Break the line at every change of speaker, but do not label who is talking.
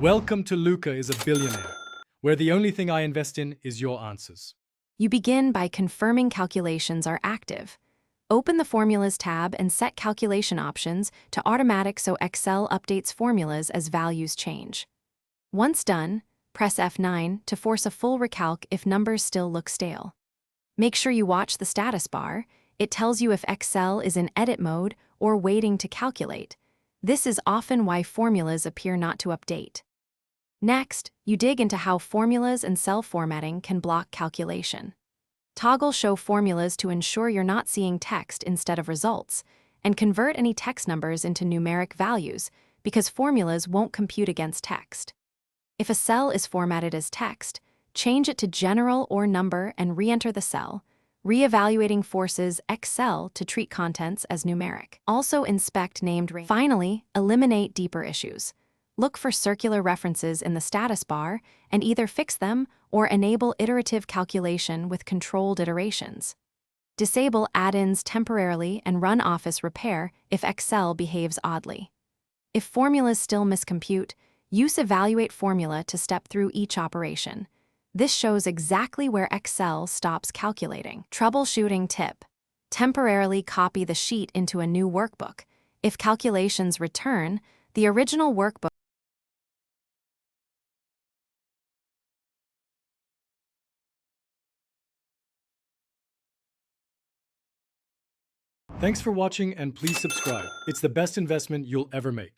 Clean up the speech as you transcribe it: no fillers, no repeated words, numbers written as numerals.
Welcome to Luca is a Billionaire, where the only thing I invest in is your answers.
You begin by confirming calculations are active. Open the Formulas tab and set calculation options to automatic so Excel updates formulas as values change. Once done, press F9 to force a full recalc if numbers still look stale. Make sure you watch the status bar. It tells you if Excel is in edit mode or waiting to calculate. This is often why formulas appear not to update. Next, you dig into how formulas and cell formatting can block calculation. Toggle Show Formulas to ensure you're not seeing text instead of results, and convert any text numbers into numeric values because formulas won't compute against text. If a cell is formatted as text, change it to general or number and re-enter the cell. Re-evaluating forces Excel to treat contents as numeric. Also inspect named range. Finally, eliminate deeper issues. Look for circular references in the status bar and either fix them or enable iterative calculation with controlled iterations. Disable add-ins temporarily and run Office Repair if Excel behaves oddly. If formulas still miscompute, use Evaluate Formula to step through each operation. This shows exactly where Excel stops calculating. Troubleshooting tip: temporarily copy the sheet into a new workbook. If calculations return, the original workbook.
Thanks for watching and please subscribe. It's the best investment you'll ever make.